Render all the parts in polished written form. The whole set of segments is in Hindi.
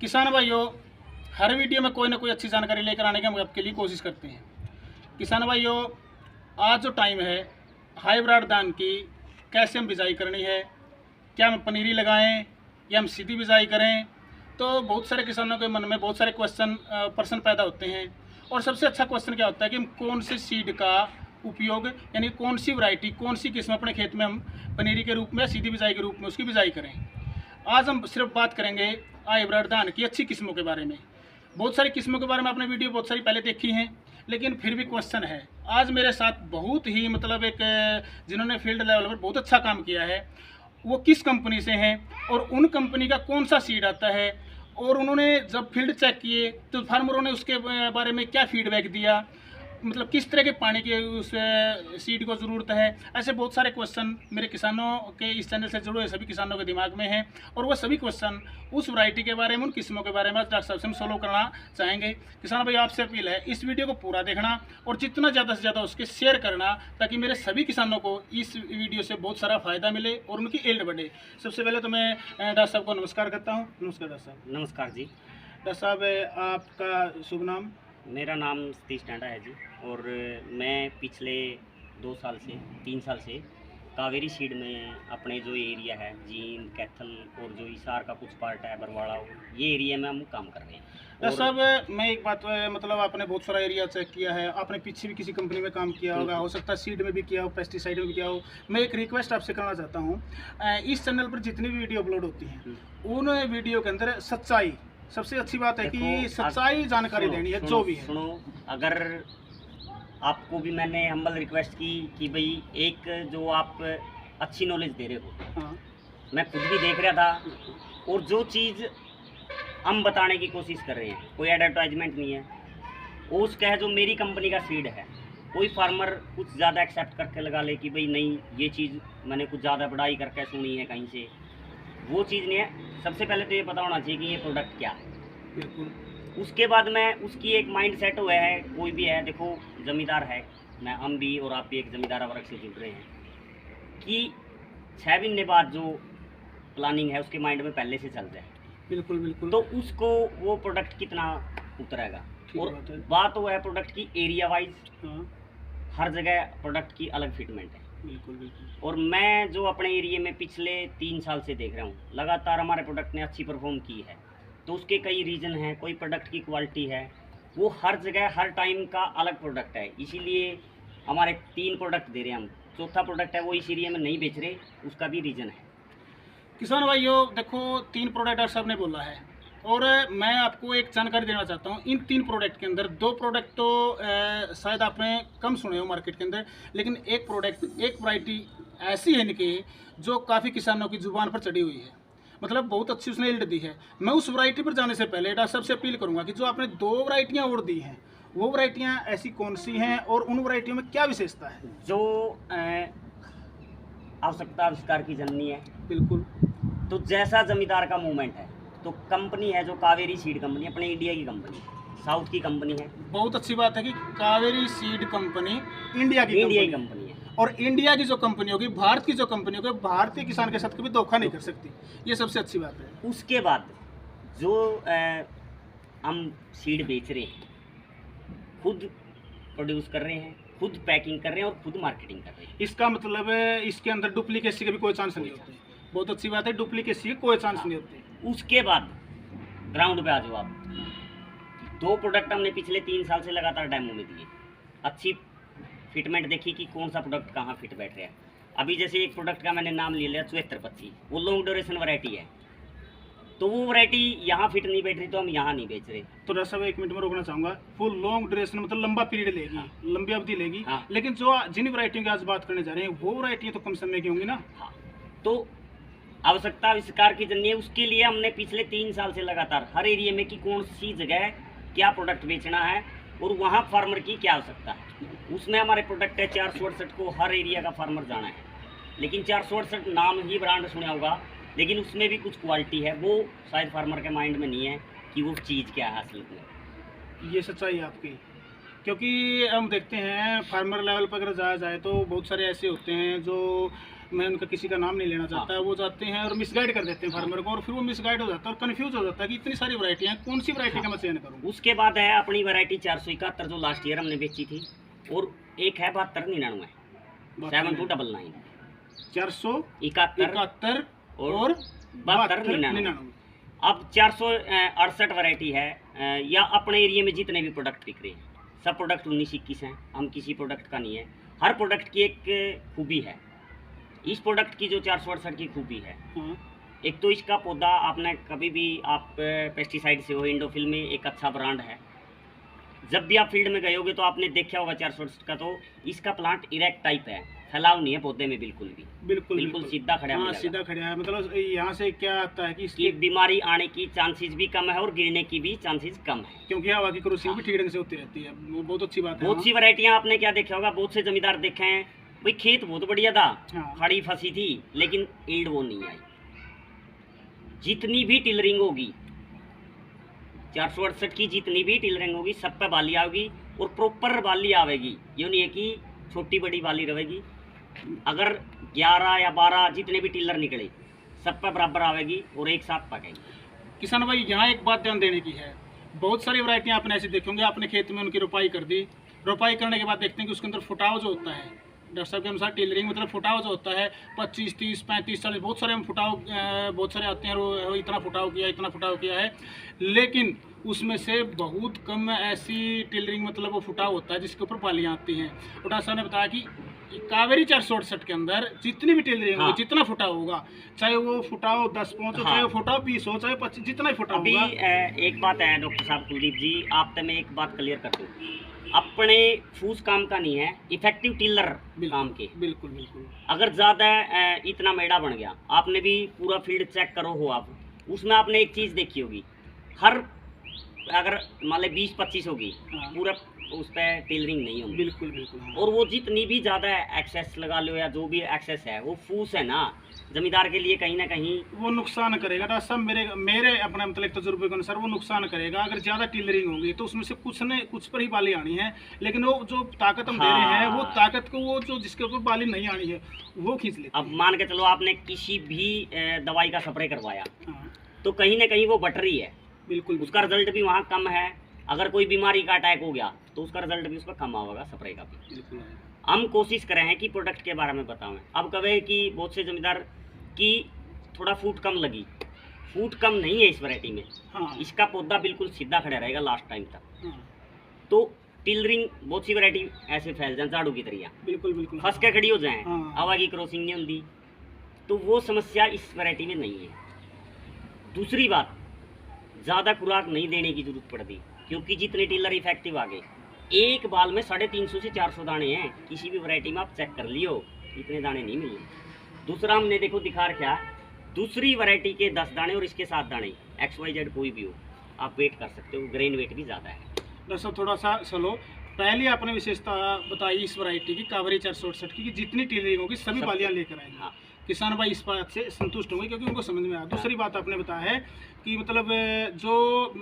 किसान भाइयों, हर वीडियो में कोई ना कोई अच्छी जानकारी लेकर आने की हम आपके लिए कोशिश करते हैं। किसान भाइयों, आज जो टाइम है हाइब्रिड धान की कैसे हम बिजाई करनी है, क्या हम पनीरी लगाएं या हम सीधी बिजाई करें, तो बहुत सारे किसानों के मन में बहुत सारे प्रश्न पैदा होते हैं। और सबसे अच्छा क्वेश्चन क्या होता है कि हम कौन से सीड का उपयोग, यानी कौन सी वैरायटी, कौन सी किस्म अपने खेत में हम पनीरी के रूप में या सीधी बिजाई के रूप में उसकी बिजाई करें। आज हम सिर्फ बात करेंगे हाइब्रिड धान की अच्छी किस्मों के बारे में। बहुत सारी किस्मों के बारे में आपने वीडियो बहुत सारी पहले देखी हैं, लेकिन फिर भी क्वेश्चन है। आज मेरे साथ बहुत ही एक जिन्होंने फील्ड लेवल पर बहुत अच्छा काम किया है, वो किस कंपनी से हैं और उन कंपनी का कौन सा सीड आता है, और उन्होंने जब फील्ड चेक किए तो फार्मरों ने उसके बारे में क्या फीडबैक दिया, किस तरह के पानी की उस सीड को ज़रूरत है। ऐसे बहुत सारे क्वेश्चन मेरे किसानों के इस चैनल से जुड़े सभी किसानों के दिमाग में हैं, और वह सभी क्वेश्चन उस वैरायटी के बारे में, उन किस्मों के बारे में डॉक्टर साहब से हम सोल्व करना चाहेंगे। किसान भाई, आपसे अपील है इस वीडियो को पूरा देखना और जितना ज़्यादा से ज़्यादा उसके शेयर करना, ताकि मेरे सभी किसानों को इस वीडियो से बहुत सारा फ़ायदा मिले और उनकी एल्ड बढ़े। सबसे पहले तो मैं डॉक्टर साहब को नमस्कार करता हूँ। नमस्कार डॉक्टर साहब। नमस्कार जी। डॉक्टर साहब, आपका शुभ नाम? मेरा नाम सतीश टांडा है जी, और मैं पिछले 2 साल से 3 साल से कावेरी सीड में अपने जो एरिया है जींद, कैथल और जो हिसार का कुछ पार्ट है बरवाड़ा, ये एरिया में हम काम कर रहे हैं। डॉक्टर साहब, मैं एक बात, आपने बहुत सारा एरिया चेक किया है, आपने पीछे भी किसी कंपनी में काम किया होगा, हो सकता है सीड में भी किया हो, पेस्टिसाइड में भी किया हो। मैं एक रिक्वेस्ट आपसे करना चाहता हूँ, इस चैनल पर जितनी भी वीडियो अपलोड होती हैं उन वीडियो के अंदर सच्चाई, सबसे अच्छी बात है कि सच्चाई जानकारी देनी है। जो भी है, सुनो, अगर आपको भी मैंने हम्बल रिक्वेस्ट की कि भाई एक जो आप अच्छी नॉलेज दे रहे हो, हाँ, मैं खुद भी देख रहा था, और जो चीज़ हम बताने की कोशिश कर रहे हैं, कोई एडवर्टाइजमेंट नहीं है, वो उसका है जो मेरी कंपनी का सीड है। कोई फार्मर कुछ ज़्यादा एक्सेप्ट करके लगा ले कि भाई नहीं, ये चीज़ मैंने कुछ ज़्यादा पढ़ाई करके सुनी है कहीं से, वो चीज़ नहीं है। सबसे पहले तो ये पता होना चाहिए कि ये प्रोडक्ट क्या है। बिल्कुल। उसके बाद में उसकी एक माइंड सेट हुआ है, कोई भी है, देखो ज़मींदार है, हम भी और आप भी एक ज़मींदार वर्ग से जुड़ रहे हैं, कि 6 महीने बाद जो प्लानिंग है उसके माइंड में पहले से चल जाए। बिल्कुल बिल्कुल। तो उसको वो प्रोडक्ट कितना उतरेगा। और बात वो है प्रोडक्ट की एरिया वाइज, हाँ, हर जगह प्रोडक्ट की अलग फिटमेंट है। बिल्कुल बिल्कुल। और मैं जो अपने एरिया में पिछले 3 साल से देख रहा हूँ, लगातार हमारे प्रोडक्ट ने अच्छी परफॉर्म की है। तो उसके कई रीज़न हैं। कोई प्रोडक्ट की क्वालिटी है, वो हर जगह हर टाइम का अलग प्रोडक्ट है, इसीलिए हमारे 3 प्रोडक्ट दे रहे हैं हम। चौथा प्रोडक्ट है वो इस एरिया में नहीं बेच रहे, उसका भी रीज़न है। किसान भाइयों, देखो 3 प्रोडक्ट डॉक्टर साहब ने बोला है, और मैं आपको एक जानकारी देना चाहता हूँ। इन 3 प्रोडक्ट के अंदर 2 प्रोडक्ट तो शायद आपने कम सुने हो मार्केट के अंदर, लेकिन एक प्रोडक्ट, एक वैरायटी ऐसी है इनकी जो काफ़ी किसानों की जुबान पर चढ़ी हुई है, बहुत अच्छी उसने यील्ड दी है। मैं उस वैरायटी पर जाने से पहले डॉक्टर साहब से अपील करूँगा कि जो आपने 2 वैरायटियाँ और दी हैं, वो वैरायटियाँ ऐसी कौन सी हैं और उन वैरायटियों में क्या विशेषता है? जो आवश्यकता आविष्कार की जननी है। बिल्कुल। तो जैसा जमींदार का मूवमेंट है, तो कंपनी है जो कावेरी सीड कंपनी, अपने इंडिया की कंपनी, साउथ की कंपनी है। बहुत अच्छी बात है कि कावेरी सीड कंपनी इंडिया की कंपनी है, और इंडिया की जो कंपनी होगी, भारत की जो कंपनी होगी, भारतीय किसान के साथ कभी धोखा नहीं कर सकती। ये सबसे अच्छी बात है। उसके बाद जो हम सीड बेच रहे हैं, खुद प्रोड्यूस कर रहे हैं, खुद पैकिंग कर रहे हैं और खुद मार्केटिंग कर रहे हैं। इसका मतलब इसके अंदर डुप्लीकेसी का भी कोई चांस नहीं होता। बहुत अच्छी बात है, डुप्लीकेसी की कोई चांस नहीं होती। उसके बाद ग्राउंड पे आ जाओ आप। 2 प्रोडक्ट हमने पिछले 3 साल से लगातार डेमो में दिए, अच्छी फिटमेंट देखी कि कौन सा प्रोडक्ट कहाँ फिट बैठ रहा है। अभी जैसे एक प्रोडक्ट का मैंने नाम ले लिया 7425, वो लॉन्ग ड्यूरेशन वैरायटी है, तो वो वैरायटी यहाँ फिट नहीं बैठ रही, तो हम यहाँ नहीं बेच रहे। तो डॉक्टर साहब, 1 मिनट में रोकना चाहूँगा। फुल लॉन्ग ड्यूरेशन मतलब लंबा पीरियड लेगी, हाँ, लंबी अवधि लेगी। हाँ, लेकिन जो जिन वैरायटियों की आज बात करने जा रहे हैं, वो वैरायटियाँ तो कम समय की होंगी ना? हाँ। तो आवश्यकता आविष्कार की जननी है, उसके लिए हमने पिछले 3 साल से लगातार हर एरिया में कि कौन सी जगह क्या प्रोडक्ट बेचना है और वहाँ फार्मर की क्या आवश्यकता है, उसमें हमारे प्रोडक्ट है 468 को हर एरिया का फार्मर जाना है। लेकिन 468 नाम ही ब्रांड सुना होगा, लेकिन उसमें भी कुछ क्वालिटी है, वो शायद फार्मर के माइंड में नहीं है कि वो चीज़ क्या है असल में। ये सच्चाई है आपकी, क्योंकि हम देखते हैं फार्मर लेवल पर अगर जाया जाए तो बहुत सारे ऐसे होते हैं जो मैं उनका किसी का नाम नहीं लेना चाहता, वो जाते हैं और मिसगाइड कर देते हैं फार्मर को, और फिर वो मिसगाइड हो जाता है और कंफ्यूज हो जाता है कि इतनी सारी वैरायटी हैं, कौन सी वैरायटी का मैं चयन करूँ। उसके बाद है अपनी वैरायटी 471 जो लास्ट ईयर हमने बेची थी, और एक है 7299 7299 471 और 7299। अब 468 वैरायटी है, या अपने एरिया में जितने भी प्रोडक्ट बिक रहे हैं सब प्रोडक्ट 19-21 हैं, हम किसी प्रोडक्ट का नहीं है। हर प्रोडक्ट की एक खूबी है। इस प्रोडक्ट की जो 468 की खूबी है, एक तो इसका पौधा, आपने कभी भी आप पेस्टिसाइड से हो, इंडोफिल में एक अच्छा ब्रांड है। जब भी आप फील्ड में गए होगे तो आपने देखा होगा 468 का, तो इसका प्लांट इरेक्ट टाइप है, फैलाव नहीं है पौधे में बिल्कुल भी, बिल्कुल सीधा खड़ा है। सीधा खड़ा है, मतलब यहाँ से क्या आता है कि इसकी बीमारी आने की चांसेस भी कम है और गिरने की भी चांसेस कम है, क्योंकि हवा की क्रॉसिंग भी ठीक ढंग से होती रहती है। वो बहुत अच्छी बात है। बहुत सी वैरायटियां आपने क्या देखा होगा, बहुत से जमींदार देखे हैं भाई, खेत बहुत बढ़िया था, खड़ी फंसी थी, लेकिन ईल्ड वो नहीं आई। जितनी भी टिलरिंग होगी 468 की, जितनी भी टिलरिंग होगी सब पे बाली आएगी और प्रॉपर बाली आवेगी। ये नहीं है कि छोटी बड़ी बाली रहेगी। अगर 11 या 12 जितने भी टिलर निकले सब पे बराबर आवेगी और एक साथ पकेगी। किसान भाई यहाँ एक बात ध्यान देने की है, बहुत सारी वैरायटियाँ आपने ऐसी देखी होंगी, आपने खेत में उनकी रोपाई कर दी, रोपाई करने के बाद देखते हैं कि उसके अंदर फुटाव जो होता है, डॉक्टर साहब के अनुसार टेलरिंग मतलब फुटाव जो होता है 25, 30, 35, 40, बहुत सारे हम फुटाव बहुत सारे आते हैं, इतना फुटाव किया है, लेकिन उसमें से बहुत कम ऐसी टेलरिंग मतलब वो फुटाव होता है जिसके ऊपर बालियाँ आती हैं। डॉक्टर साहब ने बताया कि कावेरी 468 के अंदर जितनी भी टेलरिंग होगी, जितना फुटाव होगा, चाहे वो फुटाव 10 पहुँच हो, चाहे वो फुटाव 20 हो, चाहे 25, जितना ही फुटाव होगा। अभी एक बात है डॉक्टर साहब कुलदीप जी, आप तो मैं एक बात क्लियर कर दूँ, अपने फूस काम का नहीं है, इफेक्टिव टिलर काम के। बिल्कुल। अगर ज़्यादा इतना मेड़ा बन गया, आपने भी पूरा फील्ड चेक करो हो आप, उसमें आपने एक चीज़ देखी होगी, हर अगर मान ली 20-25 होगी, पूरा उस पर टेलरिंग नहीं होगी। बिल्कुल। और वो जितनी भी ज़्यादा एक्सेस लगा लो या जो भी एक्सेस है, वो फूस है ना, जमींदार के लिए कहीं ना कहीं वो नुकसान करेगा। डॉक्टर साहब मेरे अपने मतलब तजुर्बे के अनुसार वो नुकसान करेगा। अगर ज़्यादा टिलरिंग होगी तो उसमें से कुछ पर ही बाली आनी है, लेकिन वो जो ताकत हम दे रहे हैं, वो ताकत को वो जो जिसके ऊपर बाली नहीं आनी है वो खींच लेते। अब मान के चलो आपने किसी भी दवाई का स्प्रे करवाया, तो कहीं ना कहीं वो बट रही है, बिल्कुल उसका रिजल्ट भी वहाँ कम है। अगर कोई बीमारी का अटैक हो गया तो उसका रिजल्ट भी उसका कम आएगा स्प्रे का भी। हम कोशिश करें हैं कि प्रोडक्ट के बारे में बताऊं। अब कहे कि बहुत से जमींदार की थोड़ा फूट कम लगी, फूट कम नहीं है इस वैरायटी में। इसका पौधा बिल्कुल सीधा खड़ा रहेगा लास्ट टाइम तक। तो टिलरिंग बहुत सी वैरायटी ऐसे फैल जाए झाड़ू की तरह, बिल्कुल फंस के खड़ी हो जाए, हवा की क्रॉसिंग नहीं होती, तो वो समस्या इस वैरायटी में नहीं है। दूसरी बात, ज़्यादा खुराक नहीं देने की जरूरत पड़ती, क्योंकि जितने टिलर इफेक्टिव आ गए, एक बाल में 350 से 400 दाने हैं। किसी भी वैरायटी में आप चेक कर लियो, इतने दाने नहीं मिले। दूसरा हमने देखो दिखा रखा, दूसरी वैरायटी के 10 दाने और इसके 7 दाने, XYZ कोई भी हो, आप वेट कर सकते हो, ग्रेन वेट भी ज़्यादा है। दरअसल थोड़ा सा चलो, पहले आपने विशेषता बताई इस वैरायटी की कावेरी 468 की, कि जितनी टिलरिंग होगी सभी बालियाँ लेकर आएंगे। किसान भाई इस बात से संतुष्ट होंगे क्योंकि उनको समझ में आया। दूसरी बात आपने बताया है कि मतलब जो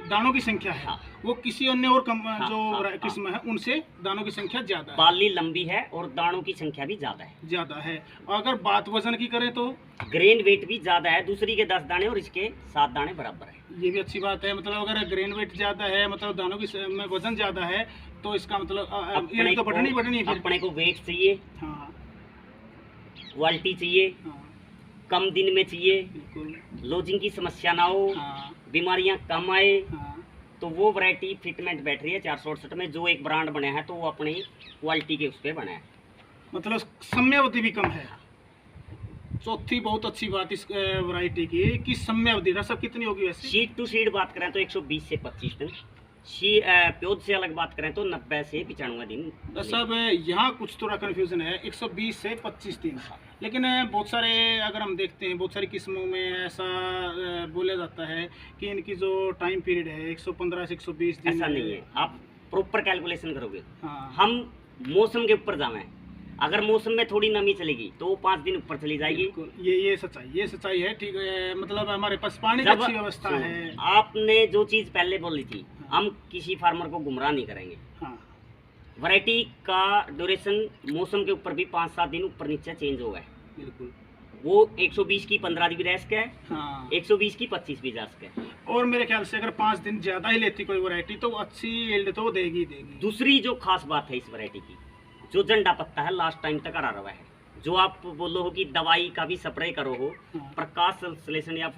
दानों की संख्या है वो किसी अन्य और जो किस्म है उनसे दानों की संख्या ज़्यादा है, बाली लंबी है और दानों की संख्या भी ज़्यादा है। और अगर बात वजन की करें तो ग्रेन वेट भी ज़्यादा है, दूसरी के 10 दाने और इसके 7 दाने बराबर है। ये भी अच्छी बात है। मतलब अगर ग्रेन वेट ज़्यादा है, मतलब दानों की में वजन ज़्यादा है, तो इसका मतलब ये तो बढ़नी है। अपने को वेट चाहिए, क्वालिटी चाहिए, कम दिन में चाहिए, लॉजिंग की समस्या ना हो, बीमारियां कम आए, तो वो वैरायटी फिटमेंट बैठ रही है 468 में। जो एक ब्रांड बना है तो वो अपनी क्वालिटी के उस पर बना है, मतलब समयावधि भी कम है। चौथी बहुत अच्छी बात इस वैरायटी की कि समयावधि सब कितनी होगी वैसे? सीड टू सीड बात करें तो 120 से 25 दिन, प्योद से अलग बात करें तो 90 से 95 दिन। सब यहाँ कुछ थोड़ा कन्फ्यूजन है, 120 से 25 दिन। लेकिन बहुत सारे अगर हम देखते हैं, बहुत सारी किस्मों में ऐसा बोला जाता है कि इनकी जो टाइम पीरियड है 115 से 120 दिन। ऐसा नहीं है, आप प्रॉपर कैलकुलेशन करोगे। हम मौसम के ऊपर जाएं, अगर मौसम में थोड़ी नमी चलेगी तो वो 5 दिन ऊपर चली जाएगी। ये सच्चाई है। ठीक है, मतलब हमारे पास पानी की अच्छी व्यवस्था है। आपने जो चीज़ पहले बोली थी, हम किसी फार्मर को गुमराह नहीं करेंगे। वैरायटी का ड्यूरेशन मौसम के ऊपर भी 5-7 दिन ऊपर नीचे चेंज होगा है। बिल्कुल। वो 120 की 15 भी रेस्क है, हाँ। 120 की 25 भी रेस्क है। और मेरे ख्याल से अगर 5 दिन ज़्यादा ही लेती कोई वैरायटी तो अच्छी यील्ड तो देगी ही देगी। दूसरी जो खास बात है इस वैरायटी की, जो झंडा पत्ता है लास्ट टाइम तक हरा रहा है। जो आप बोलो हो कि दवाई का भी स्प्रे करो हो, हाँ। प्रकाश संश्लेषण या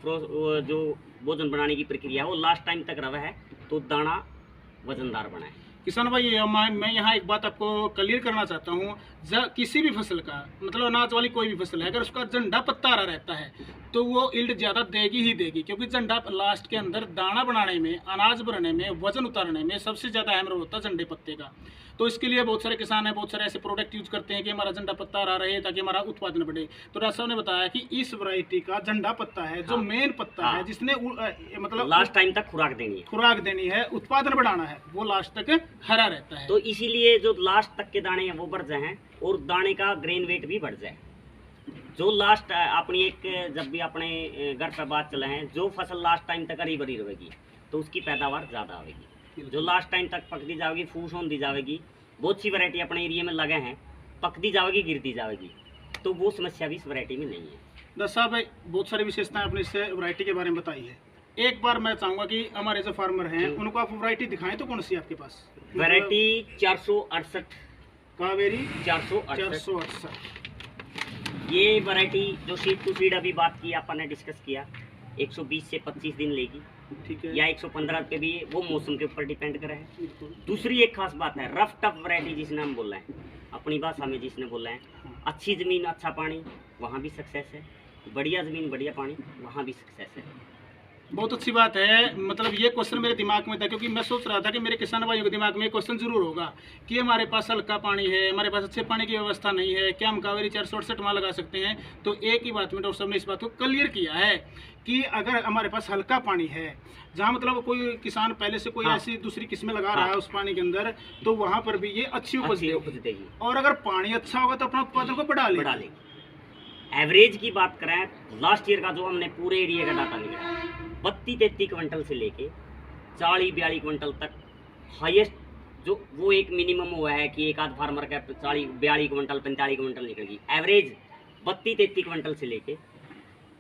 जो भोजन बनाने की प्रक्रिया वो लास्ट टाइम तक रहा है, तो दाना वजनदार बना है। किसान भाई मैं यहाँ एक बात आपको क्लियर करना चाहता हूँ, किसी भी फसल का मतलब अनाज वाली कोई भी फसल है, अगर उसका झंडा पत्ता हरा रहता है तो वो यील्ड ज़्यादा देगी ही देगी, क्योंकि झंडा लास्ट के अंदर दाना बनाने में, अनाज भरने में, वजन उतारने में सबसे ज़्यादा अहम रोल होता है झंडे पत्ते का। तो इसके लिए बहुत सारे किसान हैं, बहुत सारे ऐसे प्रोडक्ट यूज करते हैं कि हमारा झंडा पत्ता हरा रहे ताकि हमारा उत्पादन बढ़े। तो राज साहब ने बताया कि इस वैरायटी का झंडा पत्ता है जो मेन पत्ता है, जिसने मतलब लास्ट टाइम तक खुराक देनी है, उत्पादन बढ़ाना है, वो लास्ट तक हरा रहता है। तो इसीलिए जो लास्ट तक के दाने हैं वो बढ़ जाए और दाने का ग्रेन वेट भी बढ़ जाए। जो लास्ट अपनी एक जब भी अपने घर पर बात चले हैं, जो फसल लास्ट टाइम तक हरी भरी रहेगी तो उसकी पैदावार ज़्यादा आएगी। जो लास्ट टाइम तक पकती जाएगी, फूस होती जाएगी, बहुत सी वैरायटी अपने एरिया में लगे हैं, पकती जाएगी, गिरती जाएगी, तो वो समस्या भी इस वैरायटी में नहीं है। दस साहब भाई बहुत सारी विशेषताएं आपने इस वैरायटी के बारे में बताई है। एक बार मैं चाहूँगा कि हमारे जो फार्मर हैं उनको आप वैरायटी दिखाएं, तो कौन सी आपके पास वैरायटी 468 कावेरी 468 ये वैरायटी जो सीड टू सीड अभी बात की अपन ने डिस्कस किया, 120 से 25 दिन लेगी, ठीक है, या 115 पे भी, वो मौसम के ऊपर डिपेंड करे है। दूसरी एक खास बात है, रफ टफ वैरायटी जिसने हम बोल रहे हैं, अपनी भाषा में जिसने बोल रहे हैं, अच्छी ज़मीन अच्छा पानी वहाँ भी सक्सेस है, बढ़िया ज़मीन बढ़िया पानी वहाँ भी सक्सेस है। बहुत अच्छी बात है। मतलब ये क्वेश्चन मेरे दिमाग में था, क्योंकि मैं सोच रहा था कि मेरे किसान भाइयों के दिमाग में ये क्वेश्चन जरूर होगा कि हमारे पास हल्का पानी है, हमारे पास अच्छे पानी की व्यवस्था नहीं है, क्या हम कावेरी 468 वहाँ लगा सकते हैं। तो एक ही बात में डॉक्टर साहब ने इस बात को क्लियर किया है कि अगर हमारे पास हल्का पानी है, जहाँ मतलब कोई किसान पहले से कोई ऐसी दूसरी किस्में लगा रहा है उस पानी के अंदर, तो वहाँ पर भी ये अच्छी उपज देगी। और अगर पानी अच्छा होगा तो अपना उत्पादन को बढ़ा लेगी। एवरेज की बात करें, लास्ट ईयर का जो हमने पूरे एरिया का डाटा निकाला, 32-33 क्विंटल से लेके 40-42 क्विंटल तक हाईएस्ट, जो वो एक मिनिमम हुआ है कि एक आध फार्मर का 40-42 क्विंटल 45 क्विंटल निकलेगी। एवरेज 32-33 क्विंटल से लेके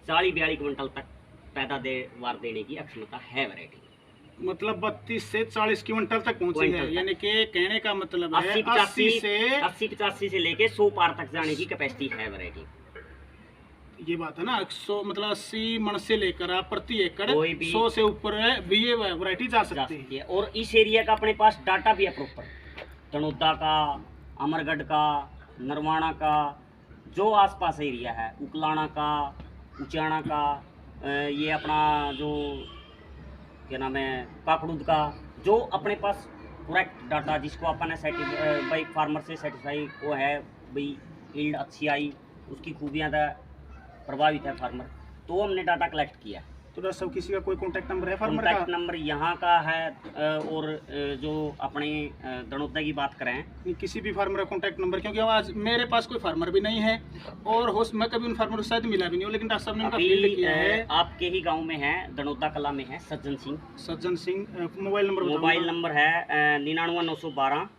40-42 क्विंटल तक पैदावार देने की क्षमता है वैरायटी। मतलब 32 से 40 क्विंटल तक पहुंची है, यानी कि कहने का मतलब है 80-85 से लेके 100 पार तक जाने की कैपेसिटी है वैरायटी। ये बात है ना, 100 मतलब 80 मन से लेकर आप प्रति एकड़ 100 से ऊपर भी ये वैरायटी जा सकती है। और इस एरिया का अपने पास डाटा भी है प्रॉपर, तनोदा का, अमरगढ़ का, नरवाना का, जो आसपास एरिया है, उकलाना का, उचाना का, ये अपना जो क्या नाम है काकड़ूद का, जो अपने पास पूरा डाटा जिसको अपन ने भाई फार्मर से सेटिस्फाई वो है, भाई यील्ड अच्छी आई, उसकी खूबियाँ प्रभावित है फार्मर, तो हमने डाटा कलेक्ट किया। तो डॉक्टर साहब किसी का कोई कॉन्टैक्ट नंबर है फार्मर का? कॉन्टैक्ट नंबर यहाँ का है, और जो अपने दनोदा की बात करें, किसी भी फार्मर का कॉन्टैक्ट नंबर, क्योंकि आज मेरे पास कोई फार्मर भी नहीं है और मैं कभी उन फार्मर से शायद मिला भी नहीं हूँ, लेकिन डॉक्टर साहब ने उनका फील्ड किया है। आपके ही गाँव में है, दनोदा कला में है सज्जन सिंह। मोबाइल नंबर है 99 912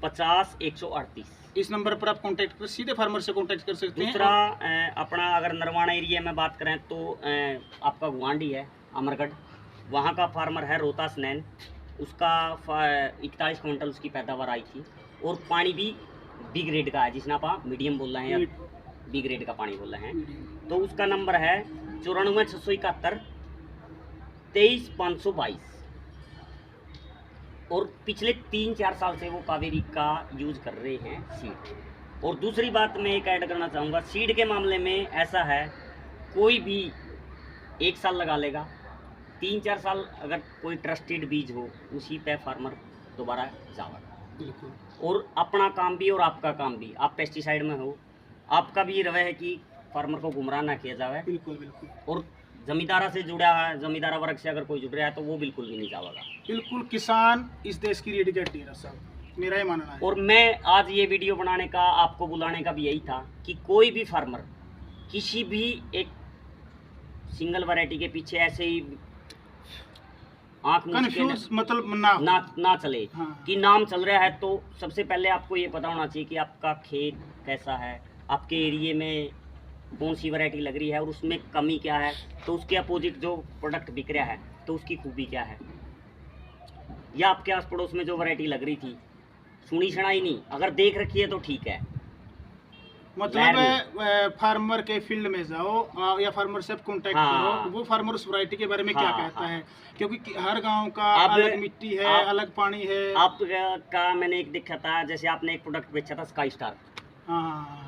50 138। इस नंबर पर आप कांटेक्ट कर सीधे फार्मर से कांटेक्ट कर सकते हैं। दूसरा अपना अगर नरवाना एरिया में बात करें तो आपका गुआंडी है, अमरगढ़, वहाँ का फार्मर है रोहतास नैन, उसका 41 क्विंटल उसकी पैदावार आई थी, और पानी भी बी ग्रेड का है, जिसने आप मीडियम बोल रहे हैं या बी ग्रेड का पानी बोल रहे हैं। तो उसका नंबर है 94 671 23 522, और पिछले 3-4 साल से वो कावेरी का यूज़ कर रहे हैं सीड। और दूसरी बात मैं एक ऐड करना चाहूँगा, सीड के मामले में ऐसा है, कोई भी 1 साल लगा लेगा, 3-4 साल अगर कोई ट्रस्टेड बीज हो उसी पे फार्मर दोबारा जाएगा। और अपना काम भी और आपका काम भी, आप पेस्टिसाइड में हो, आपका भी ये रवैया है कि फार्मर को गुमराह ना किया जाए। बिल्कुल। और जमींदारा से जुड़ा है, जमींदारा वर्ग से अगर कोई जुड़ रहा है तो वो बिल्कुल भी नहीं जाएगा। बिल्कुल, किसान इस देश की रीढ़ की हड्डी है साहब, मेरा ही मानना है। और मैं आज ये वीडियो बनाने का, आपको बुलाने का भी यही था कि कोई भी फार्मर किसी भी एक सिंगल वैरायटी के पीछे ऐसे ही आँख कंफ्यूज मतलब ना चले। हाँ। कि नाम चल रहा है, तो सबसे पहले आपको ये पता होना चाहिए कि आपका खेत कैसा है, आपके एरिए में कौन सी वैरायटी लग रही है और उसमें कमी क्या है, तो उसके अपोजिट जो प्रोडक्ट बिक रहा है तो उसकी खूबी क्या है, या आपके आस पड़ोस में जो वैरायटी लग रही थी सुनी सुनाई नहीं, अगर देख रखी है तो ठीक है। मतलब फार्मर के फील्ड में जाओ या फार्मर से कांटेक्ट हाँ। करो, वो फार्मर उस वैरायटी के बारे में क्या हाँ, कहता हाँ। है, क्योंकि हर गांव का अब अलग मिट्टी है, अलग पानी है। आपका मैंने एक देखा था, जैसे आपने एक प्रोडक्ट बेचा था स्काई स्टार, हाँ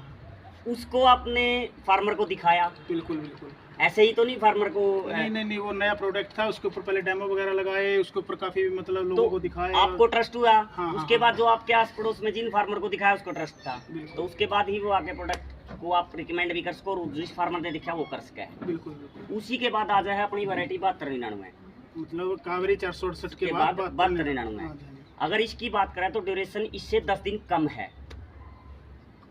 उसको आपने फार्मर को दिखाया, बिल्कुल बिल्कुल। ऐसे ही तो नहीं फार्मर को नहीं, वो नया प्रोडक्ट था, उसके ऊपर पहले डेमो वगैरह लगाए, उसके ऊपर काफी मतलब लोगों को दिखाया, आपको ट्रस्ट हुआ। हाँ, उसके बाद जो आपके आस पड़ोस में जिन फार्मर को दिखाया उसको ट्रस्ट था, बिल्कुल। तो उसके बाद ही वो आगे प्रोडक्ट को आप रिकमेंड भी कर सको और जिस फार्मर ने दिखा वो कर सके। बिल्कुल बिल्कुल। उसी के बाद आ जाए अपनी वैरायटी 7299, मतलब कावेरी 468 के के बाद बाद 7299। हाँ जी। अगर इसकी बात करें तो ड्यूरेशन इससे 10 दिन कम है,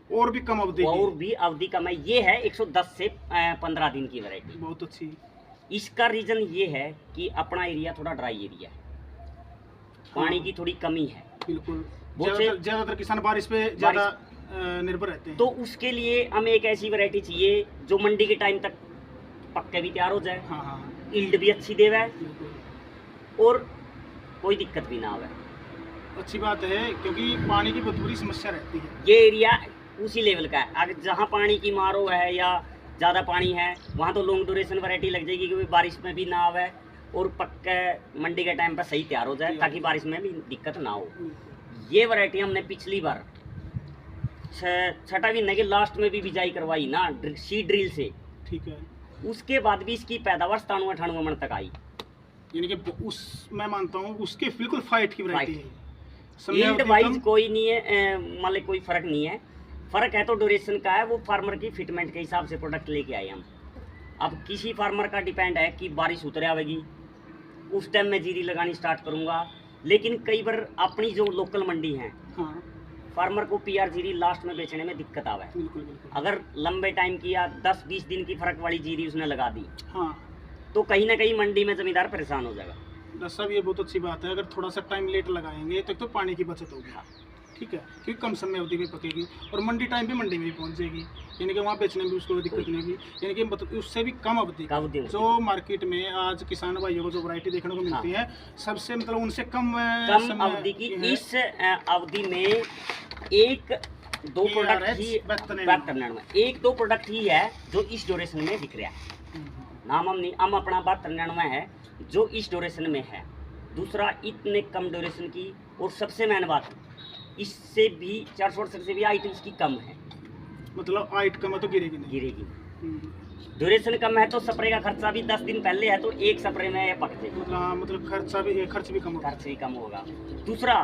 और भी कम अवधि और की। भी अवधि कम है। ये है 110 से 15 दिन की वैरायटी। बहुत अच्छी। इसका रीजन ये है कि अपना एरिया थोड़ा ड्राई एरिया है, पानी की थोड़ी कमी है, बिल्कुल। बहुत से ज्यादातर किसान बारिश पे ज्यादा निर्भर रहते हैं, तो उसके लिए हमें एक ऐसी वैरायटी चाहिए जो मंडी के टाइम तक पक्के भी तैयार हो जाए, हाँ हाँ ईल्ड भी अच्छी देवे बिल्कुल। और कोई दिक्कत भी ना आवे। अच्छी बात है, क्योंकि पानी की बहुत बुरी समस्या रहती है। ये एरिया उसी लेवल का है, अगर जहाँ पानी की मारो है या ज़्यादा पानी है वहाँ तो लॉन्ग ड्यूरेशन वैरायटी लग जाएगी, क्योंकि बारिश में भी ना आवे और पक्का मंडी के टाइम पर सही तैयार हो जाए ताकि बारिश में भी दिक्कत ना हो। ये वैरायटी हमने पिछली बार छठा महीने के लास्ट में भी बिजाई करवाई ना सीड ड्रिल से, ठीक है। उसके बाद भी इसकी पैदावार 97-98 मन तक आई। यानी कि उस मैं मानता हूँ उसके बिल्कुल फाइट की वैरायटी है। ईल्ड वाइज कोई नहीं है, मान ली कोई फर्क नहीं है, फर्क है तो ड्यूरेशन का है, वो फार्मर की फिटमेंट के हिसाब से प्रोडक्ट लेके आए हम। अब किसी फार्मर का डिपेंड है कि बारिश उतर आवेगी उस टाइम मैं जीरी लगानी स्टार्ट करूंगा, लेकिन कई बार अपनी जो लोकल मंडी है हाँ फार्मर को पीआर जीरी लास्ट में बेचने में दिक्कत आवे। बिल्कुल बिल्कुल। अगर लंबे टाइम की या 10-20 दिन की फर्क वाली जीरी उसने लगा दी हाँ तो कहीं ना कहीं मंडी में जमींदार परेशान हो जाएगा। डॉक्टर साहब ये बहुत अच्छी बात है, अगर थोड़ा सा टाइम लेट लगाएंगे तो पानी की बचत होगी, ठीक है, क्योंकि कम समय अवधि में पकेगी और मंडी टाइम पे मंडी में भी पहुंच जाएगी, यानी कि वहाँ बेचने में उसको दिक्कत नहीं होगी, यानी कि मतलब उससे भी कम अवधि जो मार्केट में आज किसान भाइयों को जो वैरायटी देखने को मिलती है सबसे मतलब उनसे कम अवधि की। इस अवधि में एक दो प्रोडक्ट ही 7299 एक दो प्रोडक्ट ही है जो इस ड्यूरेशन में बिक रहा है। नाम हम अपना 7299 है जो इस ड्यूरेशन में है। दूसरा इतने कम ड्यूरेशन की, और सबसे मेन बात इससे भी 468 से भी हाइट इसकी कम है, मतलब हाइट कम है तो गिरेगी नहीं, गिरेगी। ड्यूरेशन कम है तो स्प्रे का खर्चा भी 10 दिन पहले है तो एक स्प्रे में ये पक जाएगी, मतलब खर्च भी कम होगा। दूसरा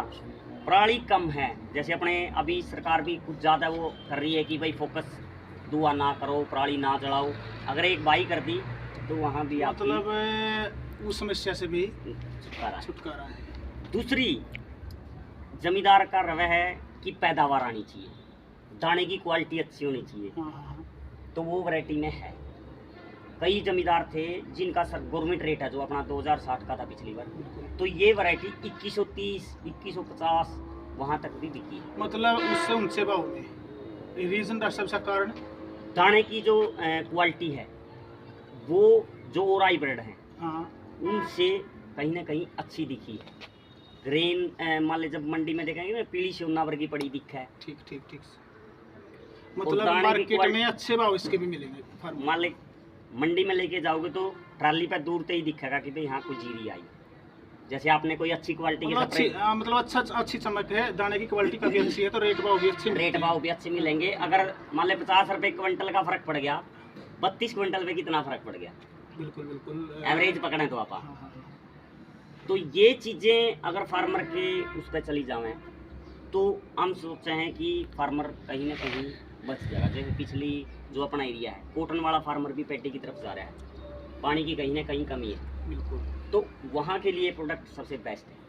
पराली कम है, जैसे अपने अभी सरकार भी कुछ ज़्यादा वो कर रही है कि भाई फोकस धुआं ना करो, पराली ना जलाओ। अगर एक बाई कर दी तो वहाँ भी मतलब उस समस्या से भी छुटकारा है। दूसरी जमींदार का रवैया है कि पैदावार आनी चाहिए, दाने की क्वालिटी अच्छी होनी चाहिए, तो वो वैरायटी में है। कई जमींदार थे जिनका गवर्नमेंट रेट है जो अपना 2060 का था पिछली बार, तो ये वैरायटी 2130 2150 वहाँ तक भी बिकी है। मतलब उससे उनसे भाव में रीजन डॉक्टर साहब का कारण दाने की जो क्वालिटी है वो जो और हाइब्रिड है उनसे कहीं ना कहीं अच्छी दिखी है। ग्रेन मान ले जब मंडी में देखेंगे ना पीली सोना वर्गी पड़ी दिखा है। ठीक मतलब मार्केट में अच्छे भाव इसके भी मिलेंगे। मान ले मंडी में लेके जाओगे तो ट्राली पे दूर से ही दिखेगा कि भाई यहाँ कोई जीरी आई। जैसे आपने कोई अच्छी क्वालिटी मतलब अच्छी चमक है, दाने की क्वालिटी काफी अच्छी है तो रेट भाव भी अच्छे मिलेंगे। अगर मान ले 50 रुपए क्विंटल का फर्क पड़ गया, 32 क्विंटल पे कितना फर्क पड़ गया? बिल्कुल एवरेज पकड़े तो आप। तो ये चीज़ें अगर फार्मर के उस पर चली जाएं तो हम सोचते हैं कि फार्मर कहीं ना कहीं बच जाएगा। जैसे पिछली जो अपना एरिया है कॉटन वाला फार्मर भी पैडी की तरफ जा रहा है, पानी की कहीं ना कहीं कमी है, बिल्कुल, तो वहाँ के लिए प्रोडक्ट सबसे बेस्ट है।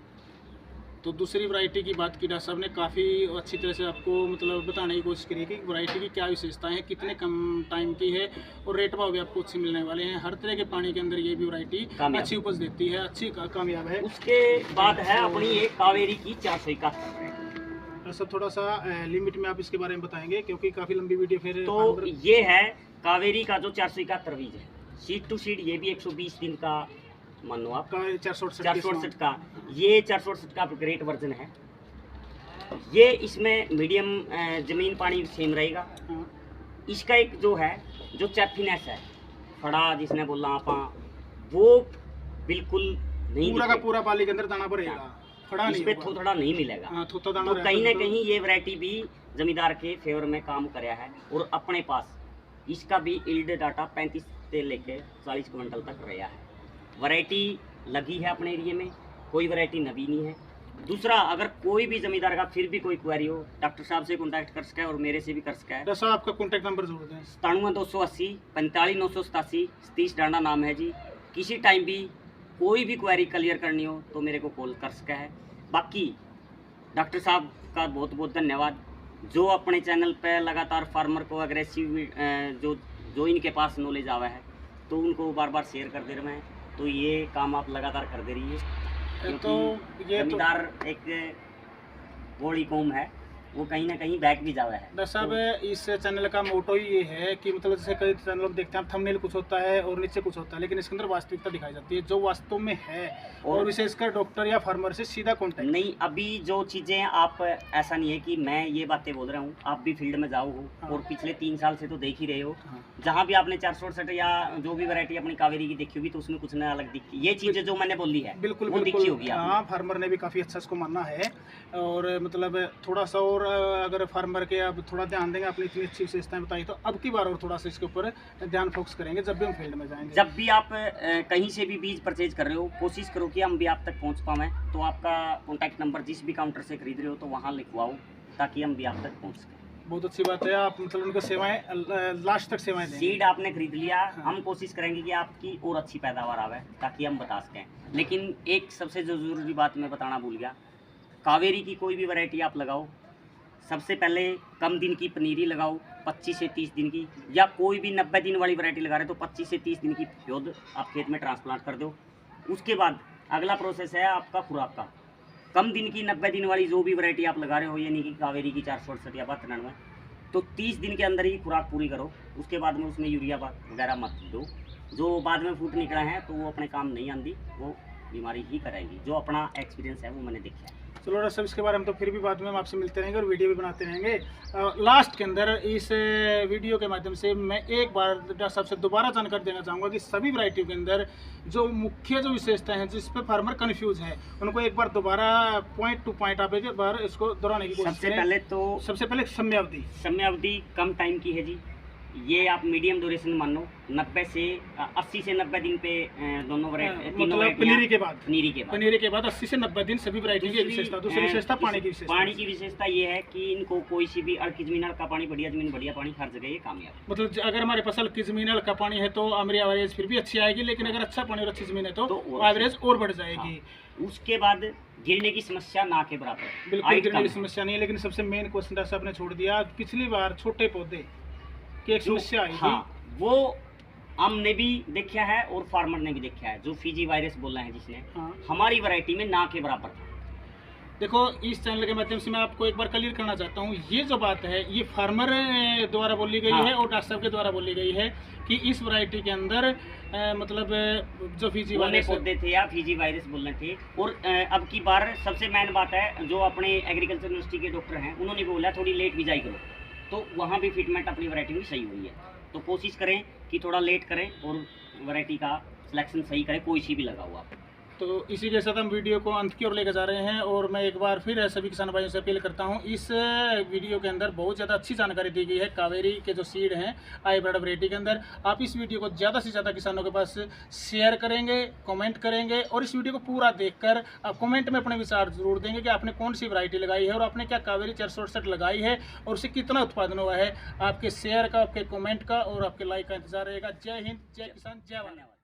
तो दूसरी वैरायटी की बात की डॉक्टर साहब ने काफ़ी अच्छी तरह से आपको मतलब बताने की कोशिश करी कि वैरायटी की क्या विशेषताएं हैं, कितने कम टाइम की है और रेट भाव भी आपको अच्छे मिलने वाले हैं। हर तरह के पानी के अंदर ये भी वैरायटी अच्छी उपज देती है, अच्छी कामयाब है। उसके बाद है अपनी एक कावेरी की 471। सब थोड़ा सा लिमिट में आप इसके बारे में बताएंगे, क्योंकि काफ़ी लंबी वीडियो फिर तो ये है कावेरी का जो 471 बीज है, सीड टू सीड ये भी 120 दिन का मान लो आप, 468 का, ये 468 का ग्रेट वर्जन है। ये इसमें मीडियम जमीन पानी सेम रहेगा। इसका एक जो है जो चैफिनेस है, फड़ा जिसने बोला आप, वो बिल्कुल नहीं, पूरा का पूरा पाली के अंदर दाना पड़ेगा, फड़ा इस नहीं पे होगा। थोड़ा नहीं मिलेगा। हाँ, थोड़ा दाना तो रहेगा कहीं ना तो- कहीं ये वैरायटी भी जमींदार के फेवर में काम कराया है। और अपने पास इसका भी यील्ड डाटा 35 से लेके 40 क्विंटल तक रहा है। वैरायटी लगी है अपने एरिया में, कोई वैरायटी नवी नहीं है। दूसरा, अगर कोई भी जमींदार का फिर भी कोई क्वेरी हो, डॉक्टर साहब से कॉन्टैक्ट कर सका है और मेरे से भी कर सका है। डॉक्टर साहब आपका कॉन्टैक्ट नंबर जोड़ दें। 97 280 45 987 सतीश डांडा नाम है जी। किसी टाइम भी कोई भी क्वेरी क्लियर करनी हो तो मेरे को कॉल कर सका है। बाकी डॉक्टर साहब का बहुत बहुत धन्यवाद, जो अपने चैनल पे लगातार फार्मर को अग्रेसिव जो इनके पास नॉलेज आवा है तो उनको बार बार शेयर कर दे रहे हैं। तो ये काम आप लगातार कर दे रही है, तो ये तो जमींदार एक बड़ी कौम है, वो कहीं ना कहीं बैक भी जावा है। डॉक्टर साहब इस चैनल का मोटो ही ये है कि मतलब जैसे कई चैनल में देखते हैं थंबनेल कुछ होता है और नीचे कुछ होता है, लेकिन इसके अंदर वास्तविकता दिखाई जाती है जो वास्तव में है, और विशेषकर डॉक्टर या फार्मर से सीधा कॉन्टैक्ट। नहीं, अभी जो चीज़ें आप, ऐसा नहीं है कि मैं ये बातें बोल रहा हूँ, आप भी फील्ड में जाओ हो। हाँ। और पिछले 3 साल से तो देख ही रहे हो। हाँ। जहाँ भी आपने 468 या जो भी वैरायटी अपनी कावेरी की देखी होगी तो उसमें कुछ नया अलग दिखी। ये चीज़ें जो मैंने बोली है बिल्कुल वो दिखी होगी आपको। हाँ, फार्मर ने भी काफ़ी अच्छा इसको माना है। और मतलब थोड़ा सा और अगर फार्मर के अब थोड़ा ध्यान देंगे, अपनी इतनी अच्छी विशेषताएं बताई, तो अब की बार और थोड़ा सा इसके ऊपर ध्यान फोकस करेंगे जब भी हम फील्ड में जाएंगे। जब भी आप कहीं से भी बीज परचेज कर रहे हो, कोशिश करो कि हम भी आप तक पहुँच पाएँ। तो आपका कॉन्टैक्ट नंबर जिस भी काउंटर से खरीद रहे हो तो वहाँ लिखवाओ, ताकि हम भी आप तक पहुँच सकें। बहुत अच्छी बात है, आप मतलब उनको सेवाएं लास्ट तक सेवाएं देंगे। सीड आपने खरीद लिया, हाँ। हम कोशिश करेंगे कि आपकी और अच्छी पैदावार आवे, ताकि हम बता सकें। लेकिन एक सबसे जो ज़रूरी बात मैं बताना भूल गया, कावेरी की कोई भी वैरायटी आप लगाओ, सबसे पहले कम दिन की पनीरी लगाओ, 25 से 30 दिन की, या कोई भी 90 दिन वाली वैरायटी लगा रहे तो 25 से 30 दिन की पौध आप खेत में ट्रांसप्लांट कर दो। उसके बाद अगला प्रोसेस है आपका खुराक का। कम दिन की 90 दिन वाली जो भी वैरायटी आप लगा रहे हो, यानी कि कावेरी की 468 या 92, तो 30 दिन के अंदर ही खुराक पूरी करो। उसके बाद में उसमें यूरिया वगैरह मत दो। जो बाद में फूट निकला है तो वो अपने काम नहीं आती, वो बीमारी ही कराएगी। जो अपना एक्सपीरियंस है वो मैंने देखा है। चलो डॉक्टर साहब, इसके बारे में तो फिर भी बाद में हम आपसे मिलते रहेंगे और वीडियो भी बनाते रहेंगे। लास्ट के अंदर इस वीडियो के माध्यम से मैं एक बार डॉक्टर साहब से दोबारा जानकारी देना चाहूँगा कि सभी वैरायटियों के अंदर जो मुख्य जो विशेषताएं हैं जिस पे फार्मर कंफ्यूज है, उनको एक बार दोबारा पॉइंट टू पॉइंट आप एक बार इसको दोहराने की कोशिश सबसे करें। पहले तो सबसे पहले समयावधि कम टाइम की है जी। ये आप मीडियम ड्यूरेशन मान लो, 90 से 80 से 90 दिन पे दोनों वैरायटी, मतलब पनीरी के बाद पनीरी के बाद 80 से 90 दिन सभी वैरायटी की विशेषता। दूसरी विशेषता पानी की विशेषता। पानी की विशेषता ये है कि इनको कोई सी भी हल्की जमीन हल्का पानी, बढ़िया जमीन बढ़िया पानी, हर जगह ये कामयाब। मतलब अगर हमारे पास हल्की जमीन हल्का पानी है तो हमारी एवरेज फिर भी अच्छी आएगी, लेकिन अगर अच्छा पानी और अच्छी जमीन है तो एवरेज और बढ़ जाएगी। हाँ। उसके बाद गिरने की समस्या ना के बराबर, बिल्कुल गिरने की समस्या नहीं है। लेकिन सबसे मेन क्वेश्चन डॉक्टर साहब ने छोड़ दिया, पिछली बार छोटे पौधे की एक समस्या आई थी। हाँ, वो हमने भी देखा है और फार्मर ने भी देखा है, जो फीजी वायरस बोला है जिसने, हाँ। हमारी वैरायटी में ना के बराबर था। देखो, इस चैनल के माध्यम से मैं आपको एक बार क्लियर करना चाहता हूँ, ये जो बात है ये फार्मर द्वारा बोली गई है और डॉक्टर साहब के द्वारा बोली गई है कि इस वैरायटी के अंदर मतलब जो फीजी वायरस पौधे थे या फीजी वायरस बोलने थे। और अब की बार सबसे मेन बात है, जो अपने एग्रीकल्चर यूनिवर्सिटी के डॉक्टर हैं उन्होंने बोला थोड़ी लेट बिजाई करो, तो वहाँ भी फिटमेंट अपनी वैरायटी में सही हुई है। तो कोशिश करें कि थोड़ा लेट करें और वैरायटी का सिलेक्शन सही करें, कोई सी भी लगा हुआ। तो इसी के साथ हम वीडियो को अंत की ओर लेकर जा रहे हैं। और मैं एक बार फिर सभी किसान भाइयों से अपील करता हूं, इस वीडियो के अंदर बहुत ज़्यादा अच्छी जानकारी दी गई है कावेरी के जो सीड हैं हाइब्रिड वैरायटी के अंदर। आप इस वीडियो को ज़्यादा से ज़्यादा किसानों के पास शेयर करेंगे, कमेंट करेंगे और इस वीडियो को पूरा देखकर आप कमेंट में अपने विचार जरूर देंगे कि आपने कौन सी वैरायटी लगाई है और आपने क्या कावेरी 468 लगाई है और उससे कितना उत्पादन हुआ है। आपके शेयर का, आपके कमेंट का और आपके लाइक का इंतजार रहेगा। जय हिंद, जय किसान, जय धन्यवाद।